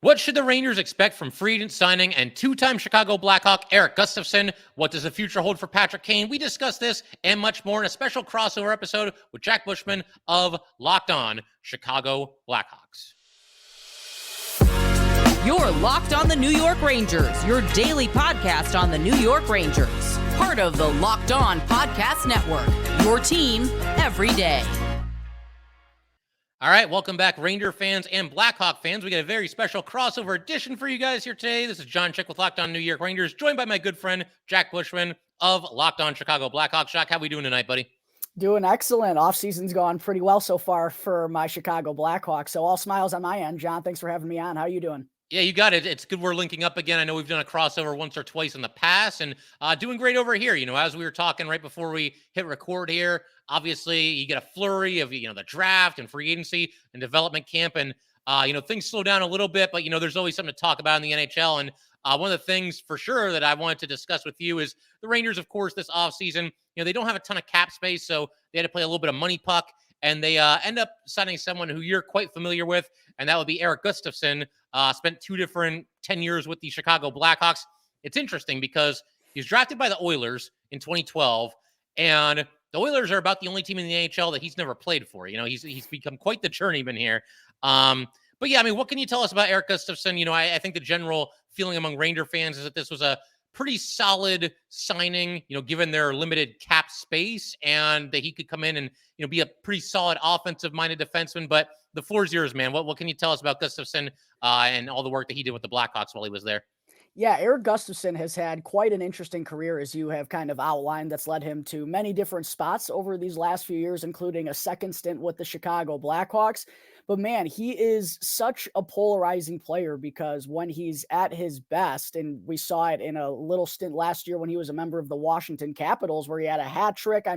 What should the Rangers expect from free agent signing and two-time Chicago Blackhawk Erik Gustafsson? What does the future hold for Patrick Kane? We discuss this and much more in a special crossover episode with Jack Bushman of Locked On Chicago Blackhawks. You're Locked On the New York Rangers, your daily podcast on the New York Rangers. Part of the Locked On Podcast Network, your team every day. All right, welcome back, Ranger fans and Blackhawk fans. We got a very special crossover edition for you guys here today. This is John Chick with Locked On New York Rangers, joined by my good friend Jack Bushman of Locked On Chicago Blackhawks. Jack, how we doing tonight, buddy? Doing excellent. Off-season's gone pretty well so far for my Chicago Blackhawks, so all smiles on my end. John, thanks for having me on. How are you doing? Yeah, you got it. It's good we're linking up again. I know we've done a crossover once or twice in the past and doing great over here. You know, as we were talking right before we hit record here, obviously you get a flurry of, the draft and free agency and development camp and, things slow down a little bit, but, there's always something to talk about in the NHL. And one of the things for sure that I wanted to discuss with you is the Rangers, of course, this offseason, they don't have a ton of cap space, so they had to play a little bit of money puck. And they end up signing someone who you're quite familiar with, and that would be Erik Gustafsson. Spent two different 10 years with the Chicago Blackhawks. It's interesting because he was drafted by the Oilers in 2012, and the Oilers are about the only team in the NHL that he's never played for. He's become quite the journeyman here. But yeah, what can you tell us about Erik Gustafsson? I think the general feeling among Ranger fans is that this was a pretty solid signing, given their limited cap space, and that he could come in and, be a pretty solid offensive-minded defenseman. But the floor is yours, man. What can you tell us about Gustafsson and all the work that he did with the Blackhawks while he was there? Yeah, Erik Gustafsson has had quite an interesting career, as you have kind of outlined, that's led him to many different spots over these last few years, including a second stint with the Chicago Blackhawks. But man, he is such a polarizing player because when he's at his best, and we saw it in a little stint last year when he was a member of the Washington Capitals, where he had a hat trick.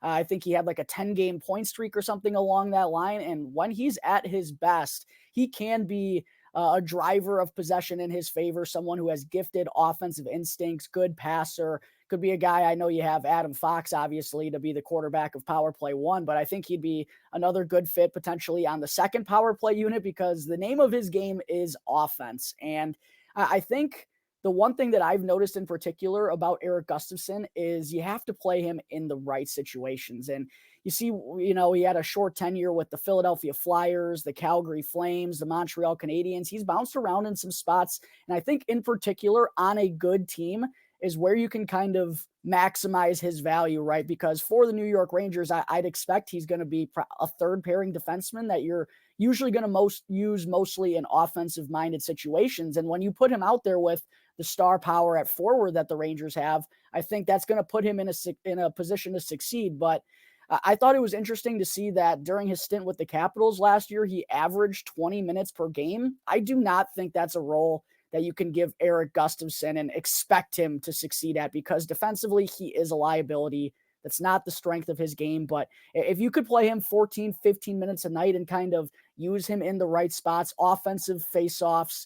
I think he had like a 10-game point streak or something along that line. And when he's at his best, he can be a driver of possession in his favor, someone who has gifted offensive instincts, good passer. Could be a guy, I know you have Adam Fox, obviously, to be the quarterback of power play one, but I think he'd be another good fit potentially on the second power play unit because the name of his game is offense. And I think the one thing that I've noticed in particular about Erik Gustafsson is you have to play him in the right situations. And you see, he had a short tenure with the Philadelphia Flyers, the Calgary Flames, the Montreal Canadiens. He's bounced around in some spots. And I think in particular on a good team is where you can kind of maximize his value, right? Because for the New York Rangers, I'd expect he's going to be a third pairing defenseman that you're usually going to use mostly in offensive minded situations. And when you put him out there with the star power at forward that the Rangers have, I think that's going to put him in a position to succeed. But I thought it was interesting to see that during his stint with the Capitals last year, he averaged 20 minutes per game. I do not think that's a role that you can give Erik Gustafsson and expect him to succeed at because defensively, he is a liability. That's not the strength of his game. But if you could play him 14, 15 minutes a night and kind of use him in the right spots, offensive faceoffs,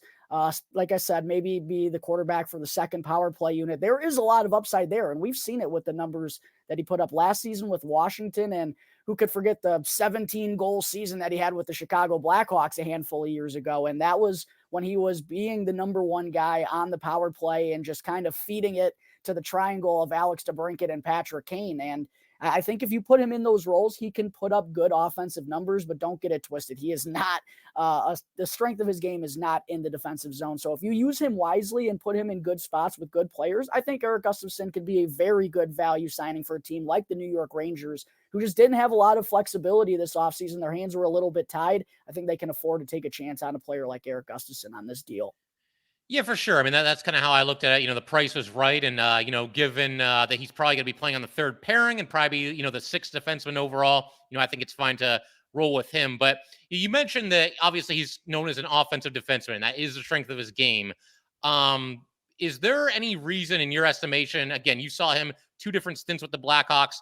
like I said, maybe be the quarterback for the second power play unit. There is a lot of upside there, and we've seen it with the numbers that he put up last season with Washington, and who could forget the 17-goal season that he had with the Chicago Blackhawks a handful of years ago, and that was when he was being the number one guy on the power play and just kind of feeding it to the triangle of Alex DeBrincat and Patrick Kane. And I think if you put him in those roles, he can put up good offensive numbers, but don't get it twisted. He is not, the strength of his game is not in the defensive zone. So if you use him wisely and put him in good spots with good players, I think Erik Gustafsson could be a very good value signing for a team like the New York Rangers, who just didn't have a lot of flexibility this offseason. Their hands were a little bit tied. I think they can afford to take a chance on a player like Erik Gustafsson on this deal. Yeah, for sure. That's kind of how I looked at it. The price was right. And, given that he's probably going to be playing on the third pairing and probably, the sixth defenseman overall, I think it's fine to roll with him. But you mentioned that obviously he's known as an offensive defenseman. That is the strength of his game. Is there any reason in your estimation, again, you saw him two different stints with the Blackhawks,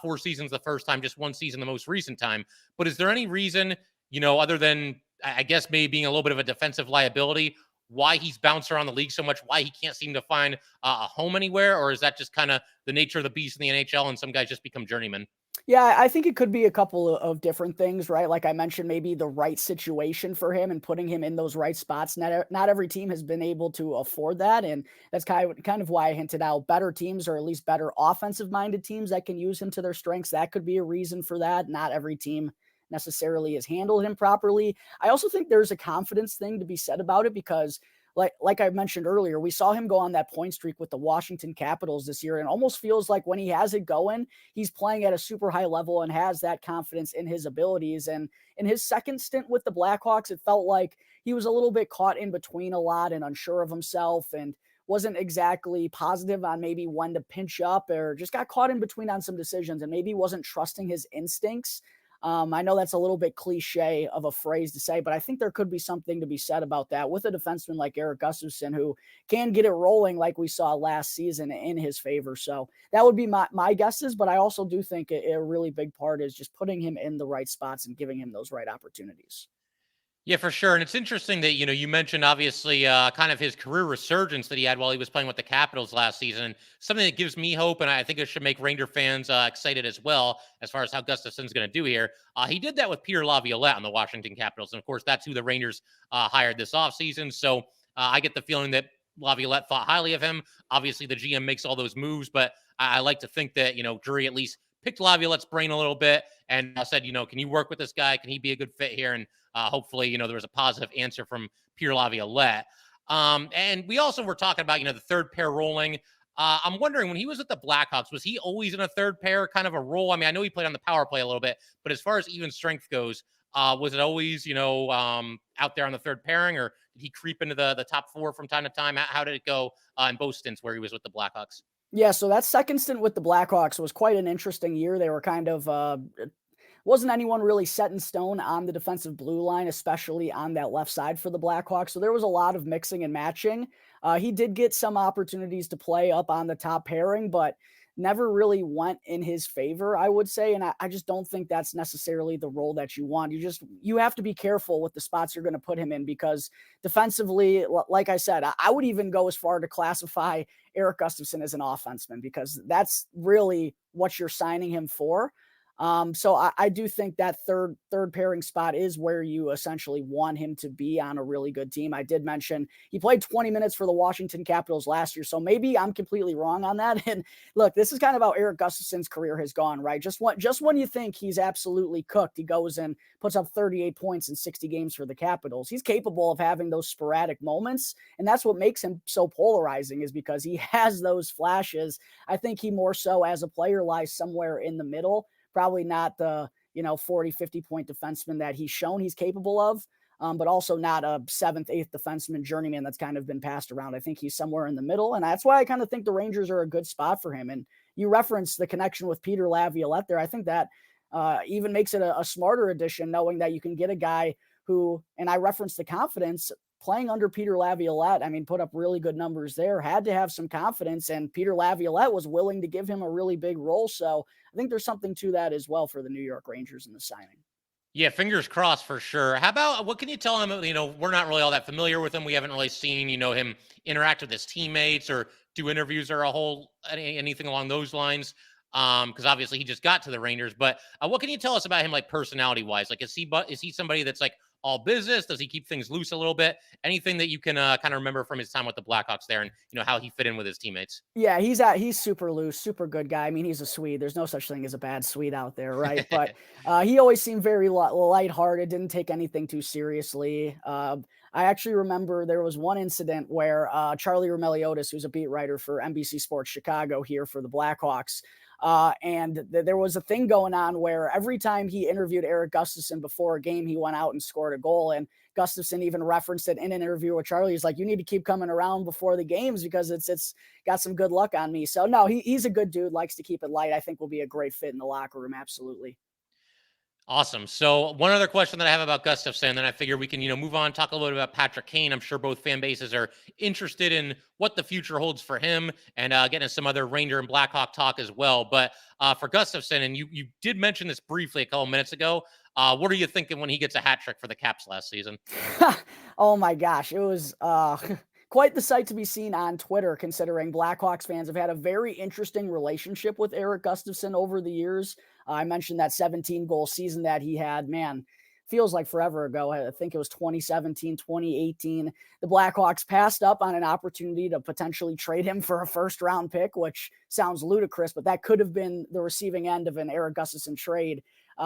4 seasons the first time, just 1 season the most recent time. But is there any reason, other than, I guess, maybe being a little bit of a defensive liability, why he's bounced around the league so much, why he can't seem to find a home anywhere? Or is that just kind of the nature of the beast in the NHL and some guys just become journeymen? Yeah, I think it could be a couple of different things, right? Like I mentioned, maybe the right situation for him and putting him in those right spots. Not every team has been able to afford that, and that's kind of why I hinted out better teams, or at least better offensive minded teams that can use him to their strengths. That could be a reason for that. Not every team necessarily has handled him properly. I also think there's a confidence thing to be said about it because like I mentioned earlier, we saw him go on that point streak with the Washington Capitals this year, and it almost feels like when he has it going, he's playing at a super high level and has that confidence in his abilities. And in his second stint with the Blackhawks, it felt like he was a little bit caught in between a lot and unsure of himself and wasn't exactly positive on maybe when to pinch up, or just got caught in between on some decisions and maybe wasn't trusting his instincts. I know that's a little bit cliche of a phrase to say, but I think there could be something to be said about that with a defenseman like Erik Gustafsson, who can get it rolling like we saw last season in his favor. So that would be my guesses, but I also do think a really big part is just putting him in the right spots and giving him those right opportunities. Yeah, for sure. And it's interesting that, you mentioned obviously kind of his career resurgence that he had while he was playing with the Capitals last season. And something that gives me hope, and I think it should make Ranger fans excited as well, as far as how Gustafsson's going to do here. He did that with Peter Laviolette on the Washington Capitals. And of course, that's who the Rangers hired this offseason. So I get the feeling that Laviolette thought highly of him. Obviously, the GM makes all those moves, but I like to think that, Drury at least picked Laviolette's brain a little bit and said, can you work with this guy? Can he be a good fit here? And hopefully, there was a positive answer from Pierre Laviolette. And we also were talking about, the third pair rolling. I'm wondering, when he was at the Blackhawks, was he always in a third pair kind of a role? I mean, I know he played on the power play a little bit, but as far as even strength goes, was it always, out there on the third pairing, or did he creep into the top four from time to time? How did it go in both stints where he was with the Blackhawks? Yeah, so that second stint with the Blackhawks was quite an interesting year. They were kind of wasn't anyone really set in stone on the defensive blue line, especially on that left side for the Blackhawks. So there was a lot of mixing and matching. He did get some opportunities to play up on the top pairing, but never really went in his favor, I would say. And I just don't think that's necessarily the role that you want. You have to be careful with the spots you're going to put him in, because defensively, like I said, I would even go as far to classify Erik Gustafsson as an offenseman, because that's really what you're signing him for. So I do think that third pairing spot is where you essentially want him to be on a really good team. I did mention he played 20 minutes for the Washington Capitals last year, so maybe I'm completely wrong on that. And look, this is kind of how Erik Gustafsson's career has gone, right? Just when you think he's absolutely cooked, he goes and puts up 38 points in 60 games for the Capitals. He's capable of having those sporadic moments, and that's what makes him so polarizing, is because he has those flashes. I think he more so as a player lies somewhere in the middle. Probably not the, 40, 50 point defenseman that he's shown he's capable of, but also not a seventh, eighth defenseman journeyman that's kind of been passed around. I think he's somewhere in the middle, and that's why I kind of think the Rangers are a good spot for him. And you referenced the connection with Peter Laviolette there. I think that even makes it a smarter addition, knowing that you can get a guy who, and I referenced the confidence, playing under Peter Laviolette, I mean, put up really good numbers there, had to have some confidence, and Peter Laviolette was willing to give him a really big role. So I think there's something to that as well for the New York Rangers in the signing. Yeah, fingers crossed for sure. How about, what can you tell him? We're not really all that familiar with him. We haven't really seen, him interact with his teammates or do interviews or anything along those lines. Because obviously he just got to the Rangers. But what can you tell us about him, like personality wise? Like, is he somebody that's like all business? Does he keep things loose a little bit? Anything that you can kind of remember from his time with the Blackhawks there, and how he fit in with his teammates? Yeah, he's super loose, super good guy. I mean, he's a Swede. There's no such thing as a bad Swede out there, right? But he always seemed very lighthearted, didn't take anything too seriously. I actually remember there was one incident where Charlie Roumeliotis, who's a beat writer for NBC Sports Chicago here for the Blackhawks, and there was a thing going on where every time he interviewed Erik Gustafsson before a game, he went out and scored a goal. And Gustafsson even referenced it in an interview with Charlie. He's like, you need to keep coming around before the games because it's got some good luck on me. So no, he's a good dude, likes to keep it light. I think will be a great fit in the locker room. Absolutely. Awesome. So one other question that I have about Gustafsson, then I figure we can, move on, talk a little bit about Patrick Kane. I'm sure both fan bases are interested in what the future holds for him, and getting some other Ranger and Blackhawk talk as well. But for Gustafsson, and you did mention this briefly a couple minutes ago, what are you thinking when he gets a hat trick for the Caps last season? Oh my gosh. It was quite the sight to be seen on Twitter, considering Blackhawks fans have had a very interesting relationship with Erik Gustafsson over the years. I mentioned that 17-goal season that he had. Man, feels like forever ago. I think it was 2017, 2018. The Blackhawks passed up on an opportunity to potentially trade him for a first-round pick, which sounds ludicrous, but that could have been the receiving end of an Erik Gustafsson trade.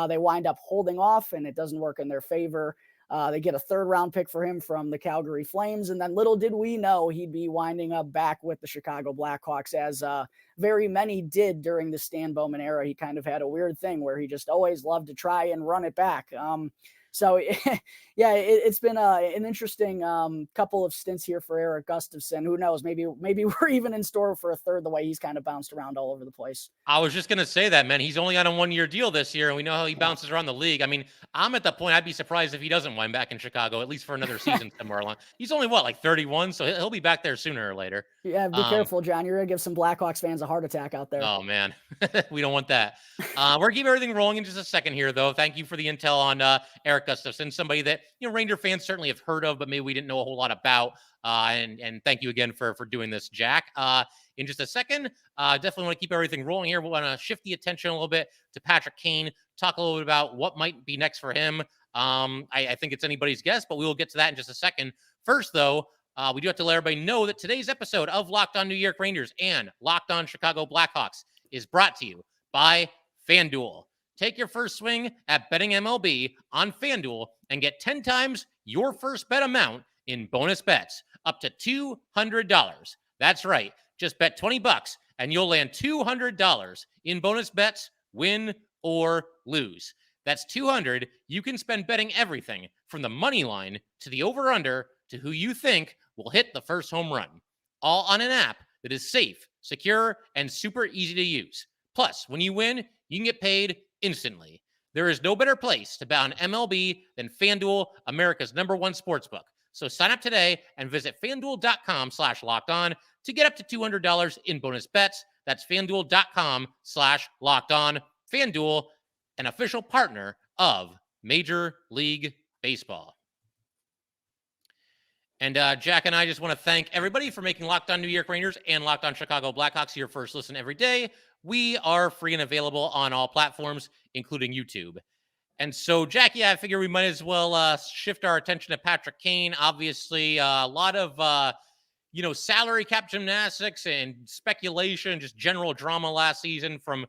They wind up holding off, and it doesn't work in their favor. They get a third-round pick for him from the Calgary Flames, and then little did we know he'd be winding up back with the Chicago Blackhawks, as very many did during the Stan Bowman era. He kind of had a weird thing where he just always loved to try and run it back. So, yeah, it's been an interesting couple of stints here for Erik Gustafsson. Who knows? Maybe we're even in store for a third, the way he's kind of bounced around all over the place. I was just going to say that, man. He's only on a 1-year deal this year, and we know how he bounces around the league. I mean, I'm at the point I'd be surprised if he doesn't wind back in Chicago, at least for another season somewhere along. He's only, like 31, so he'll be back there sooner or later. Yeah, be careful, John. You're going to give some Blackhawks fans a heart attack out there. Oh, man. We don't want that. We're going to keep everything rolling in just a second here, though. Thank you for the intel on Erik Gustafsson, somebody that, Ranger fans certainly have heard of, but maybe we didn't know a whole lot about. And thank you again for doing this, Jack. In just a second, definitely want to keep everything rolling here. We want to shift the attention a little bit to Patrick Kane, talk a little bit about what might be next for him. I think it's anybody's guess, but we will get to that in just a second. First, though, we do have to let everybody know that today's episode of Locked On New York Rangers and Locked On Chicago Blackhawks is brought to you by FanDuel. Take your first swing at betting MLB on FanDuel and get 10 times your first bet amount in bonus bets, up to $200. That's right. Just bet $20 and you'll land $200 in bonus bets, win or lose. That's $200 you can spend betting everything from the money line to the over-under to who you think will hit the first home run. All on an app that is safe, secure, and super easy to use. Plus, when you win, you can get paid instantly. There is no better place to bet on MLB than FanDuel, America's #1 sportsbook. So sign up today and visit FanDuel.com/LockedOn to get up to $200 in bonus bets. That's FanDuel.com/LockedOn. FanDuel, an official partner of Major League Baseball. And Jack and I just want to thank everybody for making Locked On New York Rangers and Locked On Chicago Blackhawks your first listen every day. We are free and available on all platforms, including YouTube. And so, Jackie, I figure we might as well shift our attention to Patrick Kane. Obviously, a lot of, salary cap gymnastics and speculation, just general drama last season from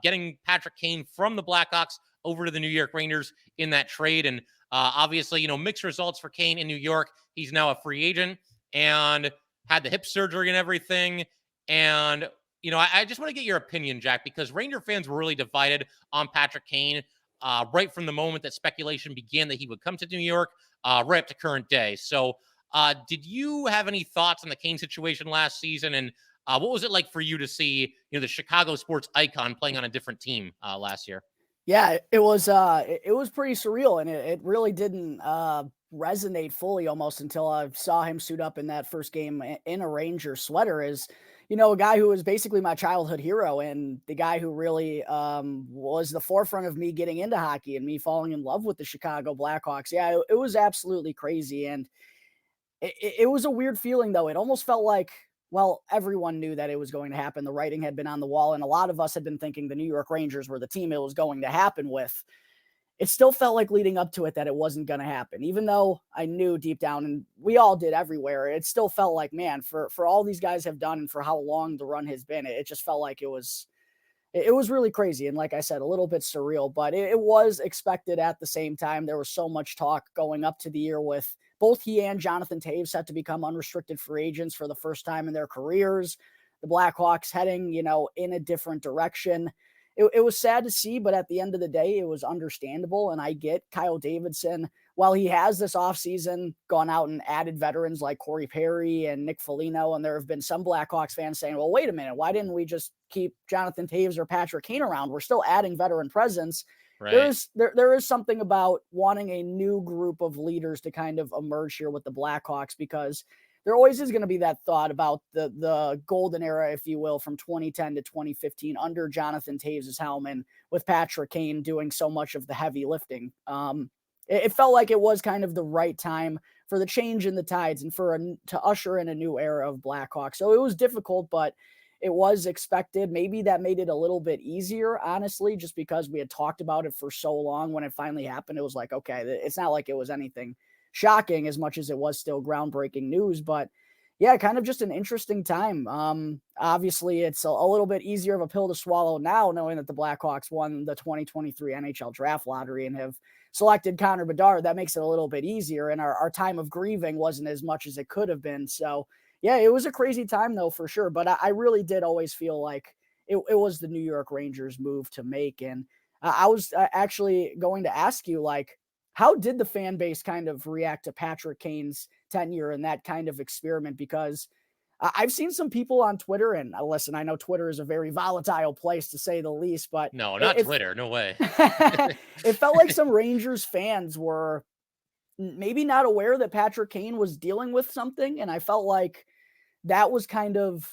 getting Patrick Kane from the Blackhawks over to the New York Rangers in that trade. And obviously, mixed results for Kane in New York. He's now a free agent and had the hip surgery and everything. And, I just want to get your opinion, Jack, because Ranger fans were really divided on Patrick Kane right from the moment that speculation began that he would come to New York, right up to current day. So did you have any thoughts on the Kane situation last season? And what was it like for you to see, the Chicago sports icon playing on a different team last year? Yeah, it was pretty surreal, and it really didn't resonate fully almost until I saw him suit up in that first game in a Ranger sweater. As a guy who was basically my childhood hero and the guy who really was the forefront of me getting into hockey and me falling in love with the Chicago Blackhawks. Yeah, it was absolutely crazy, and it was a weird feeling, though. It almost felt like, well, everyone knew that it was going to happen. The writing had been on the wall, and a lot of us had been thinking the New York Rangers were the team it was going to happen with. It still felt like leading up to it that it wasn't going to happen, even though I knew deep down, and we all did everywhere, it still felt like, man, for all these guys have done and for how long the run has been, it just felt like it was really crazy. And like I said, a little bit surreal, but it was expected at the same time. There was so much talk going up to the year with both he and Jonathan Toews set to become unrestricted free agents for the first time in their careers. The Blackhawks heading, in a different direction. It was sad to see, but at the end of the day, it was understandable. And I get Kyle Davidson, while he has this offseason gone out and added veterans like Corey Perry and Nick Foligno, and there have been some Blackhawks fans saying, well, wait a minute, why didn't we just keep Jonathan Toews or Patrick Kane around? We're still adding veteran presence. Right. There is something about wanting a new group of leaders to kind of emerge here with the Blackhawks, because there always is going to be that thought about the golden era, if you will, from 2010 to 2015 under Jonathan Toews' helm and with Patrick Kane doing so much of the heavy lifting. It felt like it was kind of the right time for the change in the tides and to usher in a new era of Blackhawks. So it was difficult, but it was expected. Maybe that made it a little bit easier, honestly, just because we had talked about it for so long. When it finally happened, it was like, okay, it's not like it was anything shocking as much as it was still groundbreaking news. But yeah, kind of just an interesting time. Obviously, it's a little bit easier of a pill to swallow now, knowing that the Blackhawks won the 2023 NHL draft lottery and have selected Connor Bedard. That makes it a little bit easier, and our time of grieving wasn't as much as it could have been. So yeah, it was a crazy time though, for sure. But I really did always feel like it was the New York Rangers move to make. And I was actually going to ask you, like, how did the fan base kind of react to Patrick Kane's tenure and that kind of experiment? Because I've seen some people on Twitter, and listen, I know Twitter is a very volatile place to say the least, but No, not Twitter. No way. it felt like some Rangers fans were maybe not aware that Patrick Kane was dealing with something. And I felt like that was kind of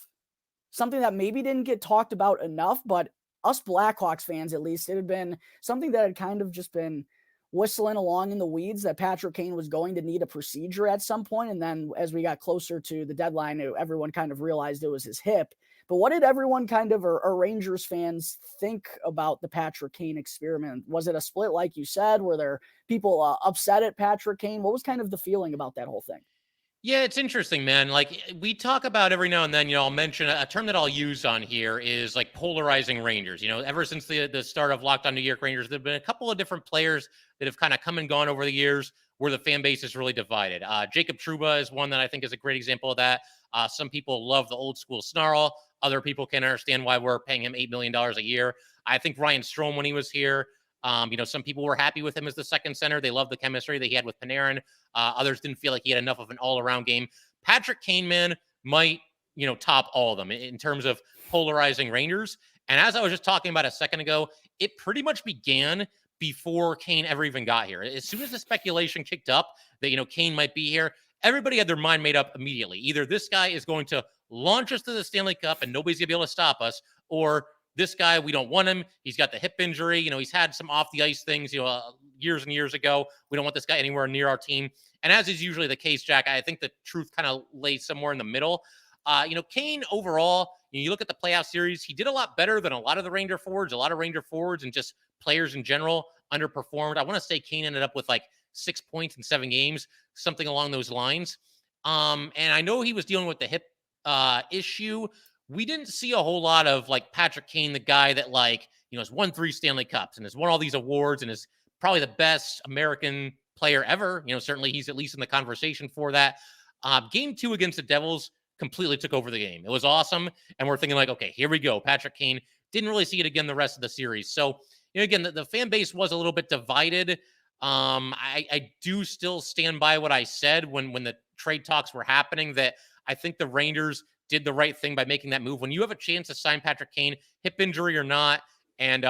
something that maybe didn't get talked about enough, but us Blackhawks fans, at least, it had been something that had kind of just been whistling along in the weeds, that Patrick Kane was going to need a procedure at some point. And then as we got closer to the deadline, everyone kind of realized it was his hip. But what did everyone kind of, or Rangers fans, think about the Patrick Kane experiment? Was it a split, like you said? Were there people upset at Patrick Kane? What was kind of the feeling about that whole thing? Yeah, it's interesting, man. Like we talk about every now and then, I'll mention a term that I'll use on here is like polarizing Rangers. Ever since the start of Locked On New York Rangers, there have been a couple of different players that have kind of come and gone over the years where the fan base is really divided. Jacob Trouba is one that I think is a great example of that. Some people love the old school snarl. Other people can understand why we're paying him $8 million a year. I think Ryan Strome, when he was here, some people were happy with him as the second center. They loved the chemistry that he had with Panarin. Others didn't feel like he had enough of an all-around game. Patrick Kane, man, might, top all of them in terms of polarizing Rangers. And as I was just talking about a second ago, it pretty much began before Kane ever even got here. As soon as the speculation kicked up that, Kane might be here, everybody had their mind made up immediately. Either this guy is going to launch us to the Stanley Cup and nobody's going to be able to stop us, or this guy, we don't want him. He's got the hip injury. He's had some off the ice things, years and years ago. We don't want this guy anywhere near our team. And as is usually the case, Jack, I think the truth kind of lays somewhere in the middle. Kane overall, you look at the playoff series, he did a lot better than a lot of the Ranger forwards. A lot of Ranger forwards and just players in general underperformed. I want to say Kane ended up with like 6 points in 7 games, something along those lines. And I know he was dealing with the hip issue. We didn't see a whole lot of like Patrick Kane, the guy that has won 3 Stanley Cups and has won all these awards and is probably the best American player ever. Certainly he's at least in the conversation for that. Game 2 against the Devils completely took over the game. It was awesome. And we're thinking like, okay, here we go. Patrick Kane. Didn't really see it again the rest of the series. So, again, the fan base was a little bit divided. I do still stand by what I said when the trade talks were happening, that I think the Rangers did the right thing by making that move. When you have a chance to sign Patrick Kane, hip injury or not, and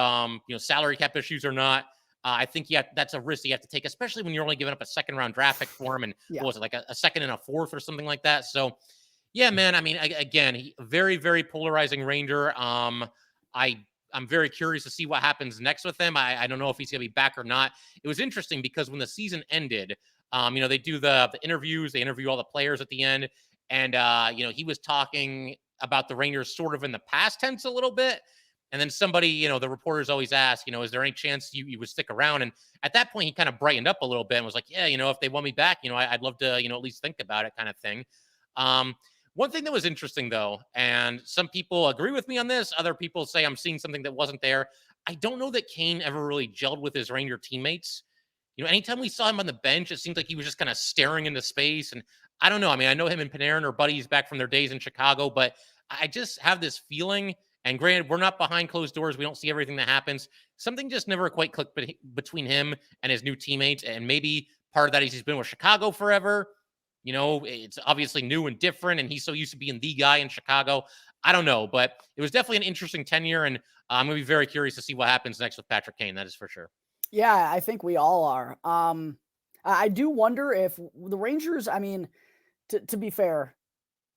salary cap issues or not, I think that's a risk you have to take, especially when you're only giving up a second round draft pick for him. And what was it, like a second and a fourth or something like that? So yeah, man. I mean, again, very, very polarizing Ranger. I'm very curious to see what happens next with him. I don't know if he's going to be back or not. It was interesting because when the season ended, they do the interviews, they interview all the players at the end. And, he was talking about the Rangers sort of in the past tense a little bit. And then somebody, the reporters always ask, is there any chance you would stick around? And at that point, he kind of brightened up a little bit and was like, yeah, if they want me back, I'd love to, at least think about it, kind of thing. One thing that was interesting, though, and some people agree with me on this, other people say I'm seeing something that wasn't there. I don't know that Kane ever really gelled with his Ranger teammates. Anytime we saw him on the bench, it seemed like he was just kind of staring into space. And I don't know. I mean, I know him and Panarin are buddies back from their days in Chicago, but I just have this feeling, and granted, we're not behind closed doors. We don't see everything that happens. Something just never quite clicked between him and his new teammates. And maybe part of that is he's been with Chicago forever. It's obviously new and different, and he's so used to being the guy in Chicago. I don't know, but it was definitely an interesting tenure, and I'm going to be very curious to see what happens next with Patrick Kane. That is for sure. Yeah, I think we all are. I do wonder if the Rangers, I mean, to be fair,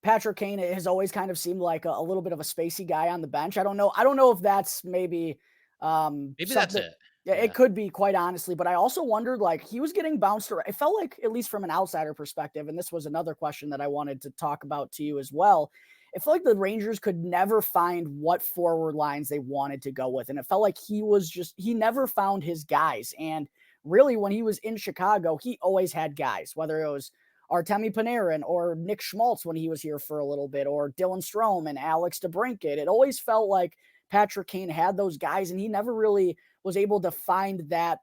Patrick Kane has always kind of seemed like a little bit of a spacey guy on the bench. I don't know if that's maybe that's it. Yeah, it could be, quite honestly, but I also wondered, like, he was getting bounced around. It felt like, at least from an outsider perspective, and this was another question that I wanted to talk about to you as well. it felt like the Rangers could never find what forward lines they wanted to go with. And it felt like he never found his guys. And really, when he was in Chicago, he always had guys, whether it was Artemi Panarin or Nick Schmaltz when he was here for a little bit, or Dylan Strome and Alex DeBrincat. It always felt like Patrick Kane had those guys, and he never really was able to find that,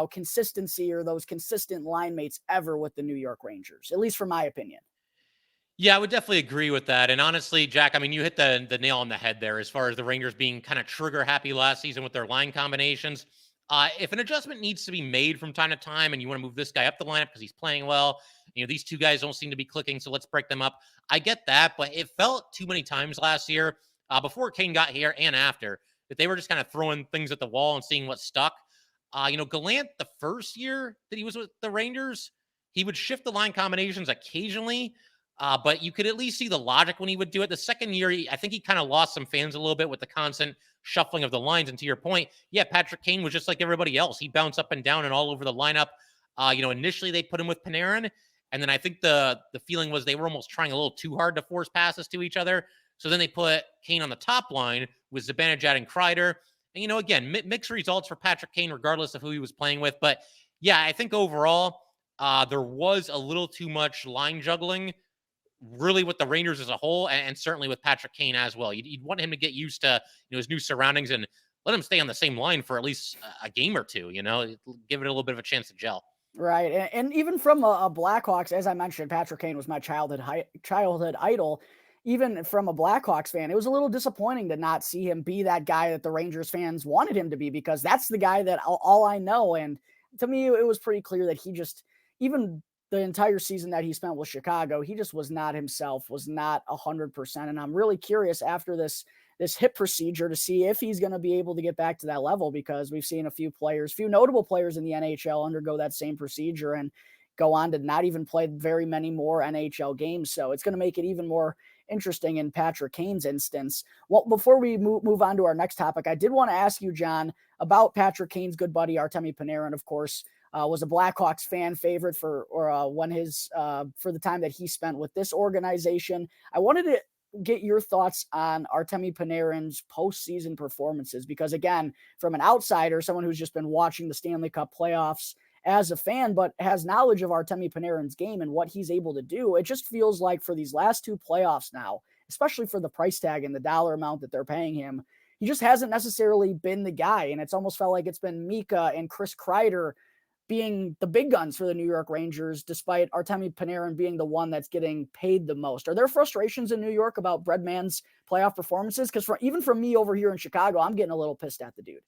consistency or those consistent line mates ever with the New York Rangers, at least from my opinion. Yeah, I would definitely agree with that. And honestly, Jack, I mean, you hit the nail on the head there as far as the Rangers being kind of trigger happy last season with their line combinations. If an adjustment needs to be made from time to time and you want to move this guy up the lineup because he's playing well, these two guys don't seem to be clicking, so let's break them up. I get that, but it felt too many times last year, before Kane got here and after, that they were just kind of throwing things at the wall and seeing what stuck. Gallant, the first year that he was with the Rangers, he would shift the line combinations occasionally, but you could at least see the logic when he would do it. The second year, I think he kind of lost some fans a little bit with the constant shuffling of the lines. And to your point, yeah, Patrick Kane was just like everybody else. He bounced up and down and all over the lineup. Initially they put him with Panarin, and then I think the feeling was they were almost trying a little too hard to force passes to each other. So then they put Kane on the top line with Zibanejad and Kreider. And, again, mixed results for Patrick Kane, regardless of who he was playing with. But yeah, I think overall there was a little too much line juggling, really, with the Rangers as a whole, and certainly with Patrick Kane as well. You'd want him to get used to his new surroundings and let him stay on the same line for at least a game or two. Give it a little bit of a chance to gel. Right, and even from a Blackhawks, as I mentioned, Patrick Kane was my childhood idol. Even from a Blackhawks fan, it was a little disappointing to not see him be that guy that the Rangers fans wanted him to be, because that's the guy that all I know. And to me, it was pretty clear that he just, even the entire season that he spent with Chicago, he just was not himself, was not 100%. And I'm really curious after this hip procedure to see if he's going to be able to get back to that level, because we've seen a few notable players in the NHL undergo that same procedure and go on to not even play very many more NHL games. So it's going to make it even more interesting in Patrick Kane's instance. Well, before we move on to our next topic, I did want to ask you, John, about Patrick Kane's good buddy, Artemi Panarin, of course. Was a Blackhawks fan favorite for the time that he spent with this organization. I wanted to get your thoughts on Artemi Panarin's postseason performances, because again, from an outsider, someone who's just been watching the Stanley Cup playoffs as a fan, but has knowledge of Artemi Panarin's game and what he's able to do, it just feels like for these last two playoffs now, especially for the price tag and the dollar amount that they're paying him, he just hasn't necessarily been the guy. And it's almost felt like it's been Mika and Chris Kreider being the big guns for the New York Rangers, despite Artemi Panarin being the one that's getting paid the most. Are there frustrations in New York about Breadman's playoff performances? Because even from me over here in Chicago, I'm getting a little pissed at the dude.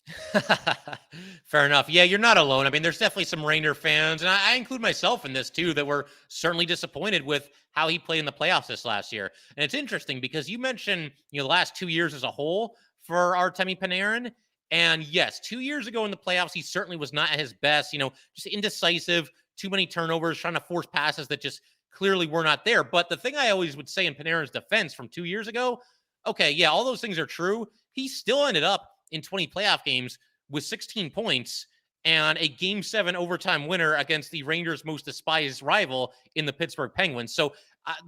Fair enough. Yeah, you're not alone. I mean, there's definitely some Ranger fans, and I include myself in this too, that were certainly disappointed with how he played in the playoffs this last year. And it's interesting because you mentioned, the last 2 years as a whole for Artemi Panarin. And yes, 2 years ago in the playoffs, he certainly was not at his best, just indecisive, too many turnovers, trying to force passes that just clearly were not there. But the thing I always would say in Panarin's defense from 2 years ago, okay, yeah, all those things are true. He still ended up in 20 playoff games with 16 points and a Game 7 overtime winner against the Rangers' most despised rival in the Pittsburgh Penguins. So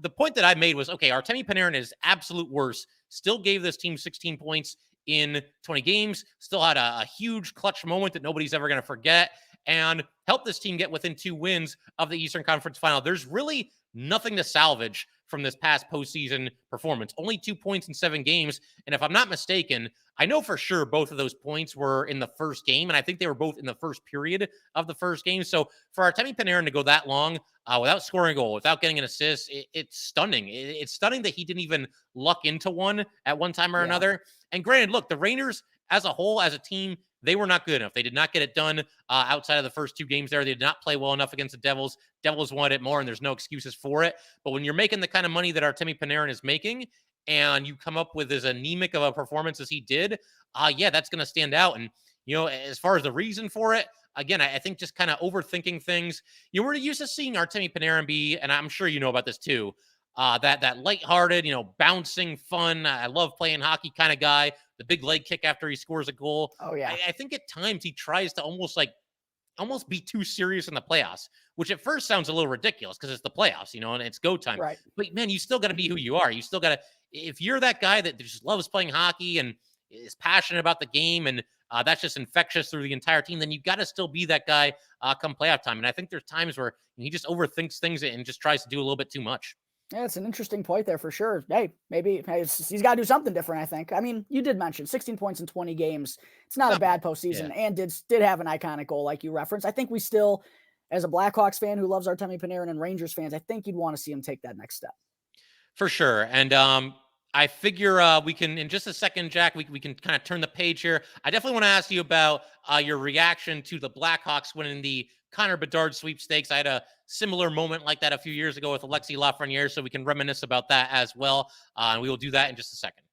the point that I made was, okay, Artemi Panarin is absolute worst, still gave this team 16 points in 20 games, still had a huge clutch moment that nobody's ever going to forget, and helped this team get within 2 wins of the Eastern Conference Final. There's really nothing to salvage from this past postseason performance. Only 2 points in 7 games. And if I'm not mistaken, I know for sure both of those points were in the first game, and I think they were both in the first period of the first game. So for Artemi Panarin to go that long without scoring a goal, without getting an assist, it's stunning. It's stunning that he didn't even luck into one at one time or another. And granted, look, the Rangers as a whole, as a team, they were not good enough. They did not get it done outside of the first 2 games there. They did not play well enough against the Devils. Devils wanted it more, and there's no excuses for it. But when you're making the kind of money that Artemi Panarin is making, and you come up with as anemic of a performance as he did, yeah, that's going to stand out. And, as far as the reason for it, again, I think just kind of overthinking things. We're used to seeing Artemi Panarin be, and I'm sure you know about this too, that lighthearted, bouncing, fun, I love playing hockey kind of guy, the big leg kick after he scores a goal. Oh, yeah. I think at times he tries to almost be too serious in the playoffs, which at first sounds a little ridiculous because it's the playoffs, and it's go time. Right. But man, you still got to be who you are. You still got to, if you're that guy that just loves playing hockey and is passionate about the game, and that's just infectious through the entire team, then you've got to still be that guy come playoff time. And I think there's times where he just overthinks things and just tries to do a little bit too much. Yeah, it's an interesting point there for sure. Hey, maybe he's got to do something different, I think. I mean, you did mention 16 points in 20 games. It's not a bad postseason, Yeah. and did have an iconic goal like you referenced. I think we still, as a Blackhawks fan who loves Artemi Panarin and Rangers fans, I think you'd want to see him take that next step. For sure. And I figure we can, in just a second, Jack, we can kind of turn the page here. I definitely want to ask you about your reaction to the Blackhawks winning the Connor Bedard sweepstakes. I had a similar moment like that a few years ago with Alexis Lafreniere, so we can reminisce about that as well. And we will do that in just a second.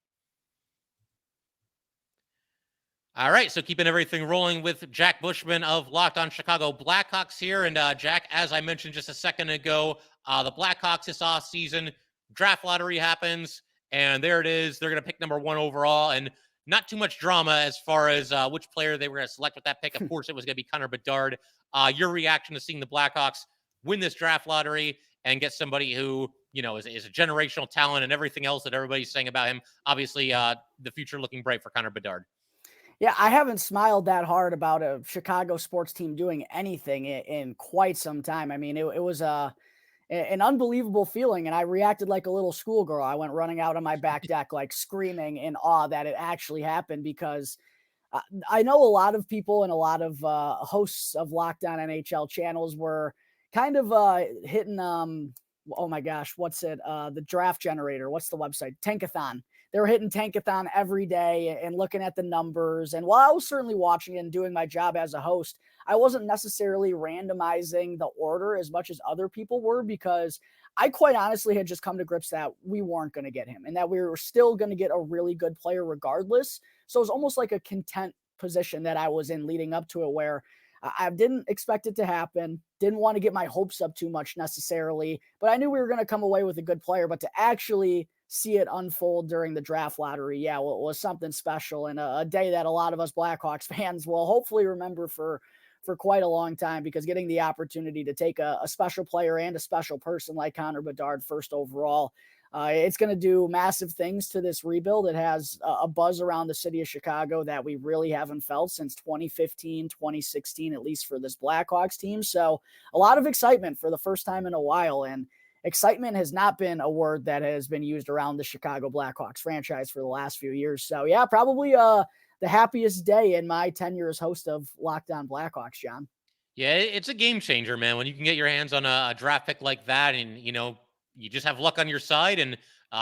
All right, so keeping everything rolling with Jack Bushman of Locked On Chicago Blackhawks here. And Jack, as I mentioned just a second ago, the Blackhawks this offseason, draft lottery happens, and there it is. They're going to pick number 1 overall, and not too much drama as far as which player they were going to select with that pick. Of course, it was going to be Connor Bedard. Your reaction to seeing the Blackhawks win this draft lottery and get somebody who, you know, is a generational talent and everything else that everybody's saying about him. Obviously, the future looking bright for Connor Bedard. Yeah, I haven't smiled that hard about a Chicago sports team doing anything in quite some time. I mean, it was an unbelievable feeling, and I reacted like a little schoolgirl. I went running out on my back deck, like screaming in awe that it actually happened, because I know a lot of people and a lot of hosts of Locked On NHL channels were kind of hitting oh my gosh, what's it? The draft generator. What's the website? Tankathon. They were hitting Tankathon every day and looking at the numbers. And while I was certainly watching it and doing my job as a host, I wasn't necessarily randomizing the order as much as other people were, because I quite honestly had just come to grips that we weren't going to get him and that we were still going to get a really good player regardless. So it was almost like a content position that I was in leading up to it, where I didn't expect it to happen. Didn't want to get my hopes up too much necessarily, but I knew we were going to come away with a good player. But to actually see it unfold during the draft lottery, yeah, well, it was something special, and a day that a lot of us Blackhawks fans will hopefully remember for quite a long time, because getting the opportunity to take a special player and a special person like Connor Bedard first overall, it's going to do massive things to this rebuild. It has a buzz around the city of Chicago that we really haven't felt since 2015, 2016, at least for this Blackhawks team. So a lot of excitement for the first time in a while. And excitement has not been a word that has been used around the Chicago Blackhawks franchise for the last few years. So yeah, probably the happiest day in my tenure as host of Locked On Blackhawks, John. Yeah, it's a game changer, man. When you can get your hands on a draft pick like that, and you know, you just have luck on your side, and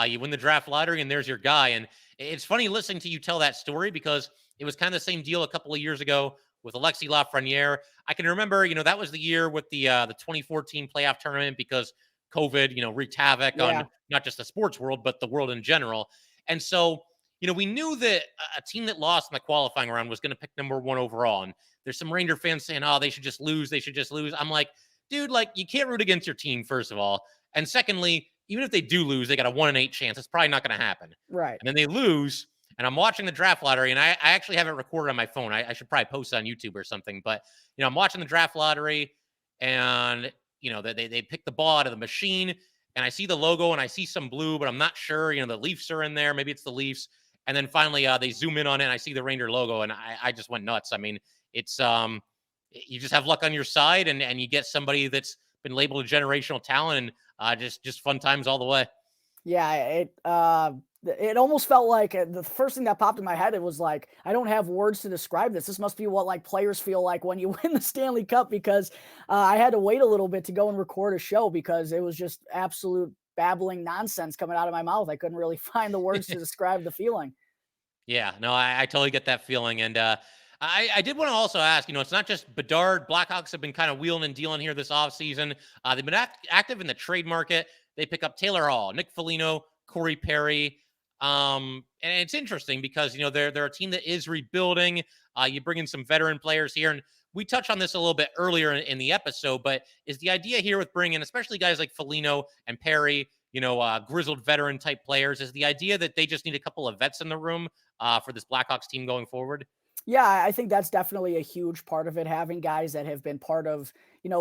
you win the draft lottery, and there's your guy. And it's funny listening to you tell that story, because it was kind of the same deal a couple of years ago with Alexis Lafreniere. I can remember, you know, that was the year with the 2014 playoff tournament, because COVID, you know, wreaked havoc on not just the sports world, but the world in general. And so, you know, we knew that a team that lost in the qualifying round was going to pick number 1 overall. And there's some Ranger fans saying, oh, they should just lose. They should just lose. I'm like, dude, like, you can't root against your team, first of all. And secondly, even if they do lose, they got a 1 in 8 chance. It's probably not going to happen. Right. And then they lose. And I'm watching the draft lottery, and I actually have it recorded on my phone. I should probably post it on YouTube or something. But, you know, I'm watching the draft lottery, and, you know, they pick the ball out of the machine, and I see the logo, and I see some blue, but I'm not sure. You know, the Leafs are in there. Maybe it's the Leafs. And then finally they zoom in on it, and I see the Ranger logo, and I just went nuts. I mean, it's you just have luck on your side, and you get somebody that's been labeled a generational talent, and just fun times all the way. Yeah, it almost felt like the first thing that popped in my head, it was like, I don't have words to describe this. This must be what like players feel like when you win the Stanley Cup, because I had to wait a little bit to go and record a show, because it was just absolute babbling nonsense coming out of my mouth. I couldn't really find the words to describe the feeling. Yeah, no, I totally get that feeling. And I did want to also ask, you know, it's not just Bedard. Blackhawks have been kind of wheeling and dealing here this offseason. They've been active in the trade market. They pick up Taylor Hall, Nick Foligno, Corey Perry. And it's interesting because, you know, they're a team that is rebuilding. You bring in some veteran players here. And we touched on this a little bit earlier in the episode, but is the idea here with bringing, especially guys like Foligno and Perry, you know, grizzled veteran type players, is the idea that they just need a couple of vets in the room for this Blackhawks team going forward? Yeah, I think that's definitely a huge part of it, having guys that have been part of,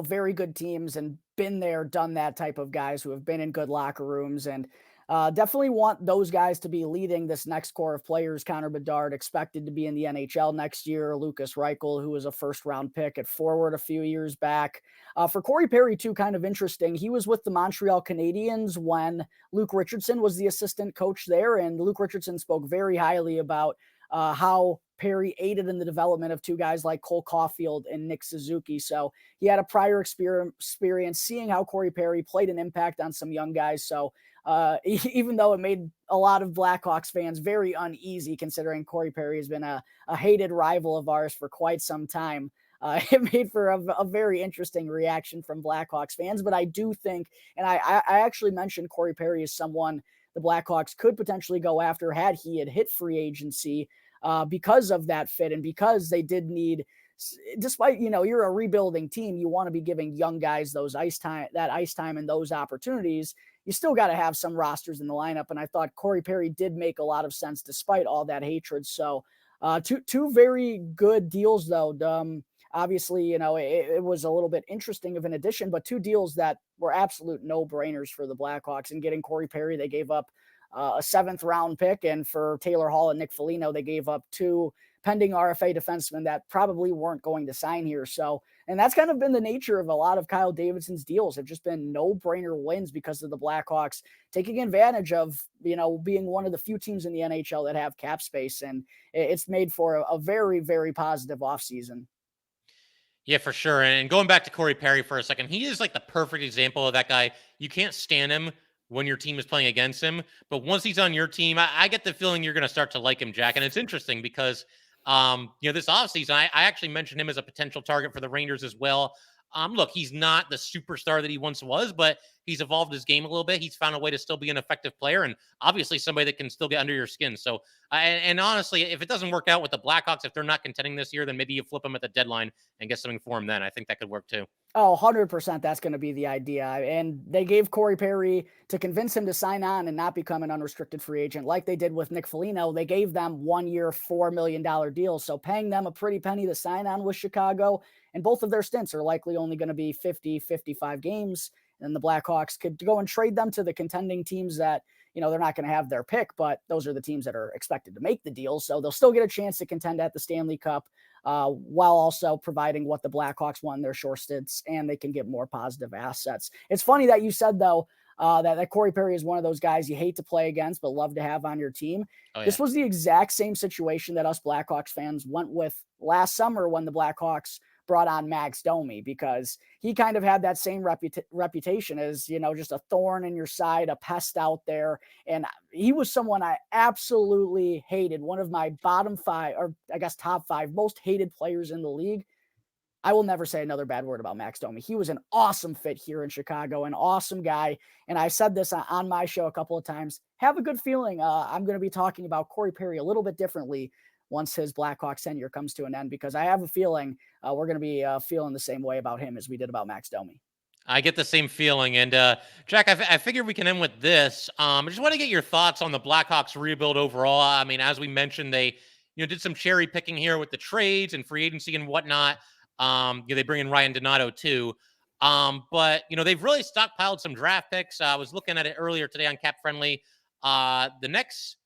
very good teams and been there, done that type of guys who have been in good locker rooms. And Definitely want those guys to be leading this next core of players. Connor Bedard expected to be in the NHL next year. Lucas Reichel, who was a first-round pick at forward a few years back. For Corey Perry, too, kind of interesting. He was with the Montreal Canadiens when Luke Richardson was the assistant coach there, and Luke Richardson spoke very highly about how Perry aided in the development of two guys like Cole Caulfield and Nick Suzuki. So he had a prior experience seeing how Corey Perry played an impact on some young guys. So even though it made a lot of Blackhawks fans very uneasy, considering Corey Perry has been a hated rival of ours for quite some time, it made for a very interesting reaction from Blackhawks fans. But I do think, and I actually mentioned Corey Perry as someone the Blackhawks could potentially go after had he had hit free agency, because of that fit and because they did need, despite, you're a rebuilding team, you want to be giving young guys that ice time and those opportunities. You still got to have some rosters in the lineup. And I thought Corey Perry did make a lot of sense despite all that hatred. So two very good deals though. Obviously, it was a little bit interesting of an addition, but two deals that were absolute no-brainers for the Blackhawks. And getting Corey Perry, they gave up a 7th-round pick, and for Taylor Hall and Nick Foligno, they gave up 2 pending RFA defensemen that probably weren't going to sign here. So, and that's kind of been the nature of a lot of Kyle Davidson's deals. Have just been no-brainer wins because of the Blackhawks taking advantage of, being one of the few teams in the NHL that have cap space, and it's made for a very, very positive offseason. Yeah, for sure. And going back to Corey Perry for a second, he is like the perfect example of that guy. You can't stand him when your team is playing against him, but once he's on your team, I get the feeling you're going to start to like him, Jack. And it's interesting because, this offseason, I actually mentioned him as a potential target for the Rangers as well. Look, he's not the superstar that he once was, but he's evolved his game a little bit. He's found a way to still be an effective player and obviously somebody that can still get under your skin. So, and honestly, if it doesn't work out with the Blackhawks, if they're not contending this year, then maybe you flip him at the deadline and get something for him then. I think that could work too. Oh, 100% that's going to be the idea. And they gave Corey Perry, to convince him to sign on and not become an unrestricted free agent like they did with Nick Foligno, they gave them 1-year, $4 million deals. So paying them a pretty penny to sign on with Chicago, and both of their stints are likely only going to be 50, 55 games. And the Blackhawks could go and trade them to the contending teams that, they're not going to have their pick, but those are the teams that are expected to make the deal. So they'll still get a chance to contend at the Stanley Cup, while also providing what the Blackhawks want in their short stints, and they can get more positive assets. It's funny that you said, though, that Corey Perry is one of those guys you hate to play against but love to have on your team. Oh, yeah. This was the exact same situation that us Blackhawks fans went with last summer when the Blackhawks brought on Max Domi, because he kind of had that same reputation as, just a thorn in your side, a pest out there. And he was someone I absolutely hated. One of my bottom 5, or I guess top 5 most hated players in the league. I will never say another bad word about Max Domi. He was an awesome fit here in Chicago, an awesome guy. And I said this on my show a couple of times. Have a good feeling. I'm going to be talking about Corey Perry a little bit differently once his Blackhawks tenure comes to an end, because I have a feeling we're going to be feeling the same way about him as we did about Max Domi. I get the same feeling. And Jack, I figured we can end with this. I just want to get your thoughts on the Blackhawks rebuild overall. I mean, as we mentioned, they did some cherry picking here with the trades and free agency and whatnot. They bring in Ryan Donato too. But they've really stockpiled some draft picks. I was looking at it earlier today on Cap Friendly. The next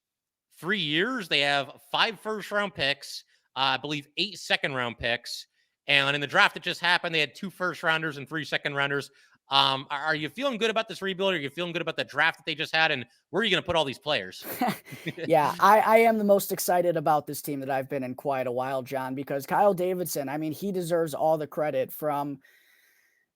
3 years, they have 5 first-round picks, I believe 8 second-round picks. And in the draft that just happened, they had 2 first-rounders and 3 second-rounders. Are you feeling good about this rebuild? Are you feeling good about the draft that they just had? And where are you going to put all these players? Yeah, I am the most excited about this team that I've been in quite a while, John, because Kyle Davidson, I mean, he deserves all the credit. From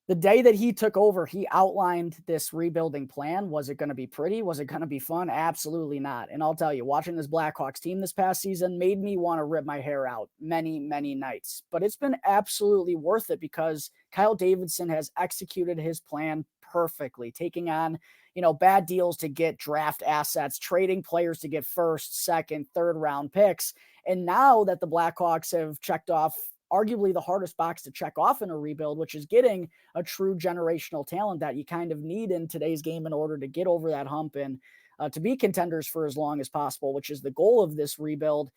the day that he took over, he outlined this rebuilding plan. Was it going to be pretty? Was it going to be fun? Absolutely not. And I'll tell you, watching this Blackhawks team this past season made me want to rip my hair out many, many nights. But it's been absolutely worth it because Kyle Davidson has executed his plan perfectly, taking on, bad deals to get draft assets, trading players to get first, second, third round picks. And now that the Blackhawks have checked off arguably the hardest box to check off in a rebuild, which is getting a true generational talent that you kind of need in today's game in order to get over that hump and to be contenders for as long as possible, which is the goal of this rebuild.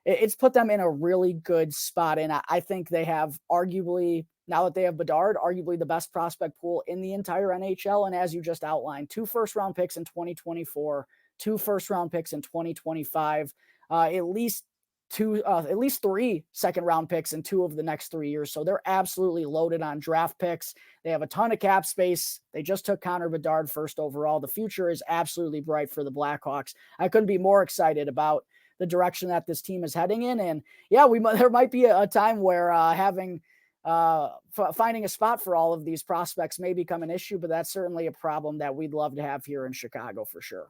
It's put them in a really good spot. And I think they have arguably now that they have Bedard, arguably the best prospect pool in the entire NHL. And as you just outlined, 2 first-round picks in 2024, 2 first-round picks in 2025, at least 3 second-round picks in 2 of the next 3 years. So they're absolutely loaded on draft picks. They have a ton of cap space. They just took Connor Bedard first overall. The future is absolutely bright for the Blackhawks. I couldn't be more excited about the direction that this team is heading in. And yeah, there might be a time where finding a spot for all of these prospects may become an issue, but that's certainly a problem that we'd love to have here in Chicago for sure.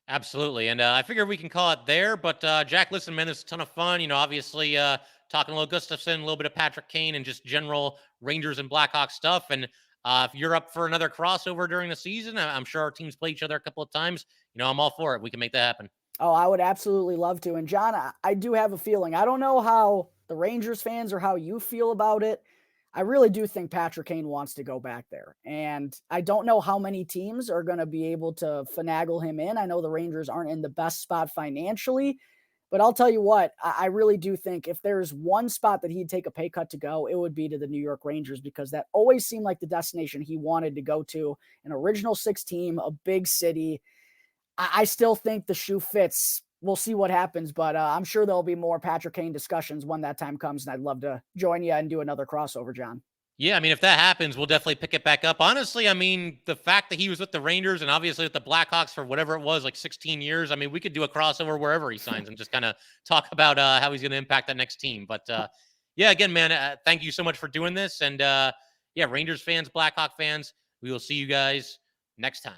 Absolutely. And I figure we can call it there. But Jack, listen, man, it's a ton of fun. Obviously talking a little Gustafsson, a little bit of Patrick Kane, and just general Rangers and Blackhawks stuff. And if you're up for another crossover during the season, I'm sure our teams play each other a couple of times. I'm all for it. We can make that happen. Oh, I would absolutely love to. And John, I do have a feeling. I don't know how the Rangers fans or how you feel about it. I really do think Patrick Kane wants to go back there. And I don't know how many teams are going to be able to finagle him in. I know the Rangers aren't in the best spot financially, but I'll tell you what, I really do think if there's one spot that he'd take a pay cut to go, it would be to the New York Rangers, because that always seemed like the destination he wanted to go to, an original 6 team, a big city. I still think the shoe fits. We'll see what happens, but I'm sure there'll be more Patrick Kane discussions when that time comes, and I'd love to join you and do another crossover, John. Yeah, if that happens, we'll definitely pick it back up. Honestly, the fact that he was with the Rangers and obviously with the Blackhawks for whatever it was, like 16 years, we could do a crossover wherever he signs and just kind of talk about how he's going to impact that next team. But yeah, again, man, thank you so much for doing this. And yeah, Rangers fans, Blackhawk fans, we will see you guys next time.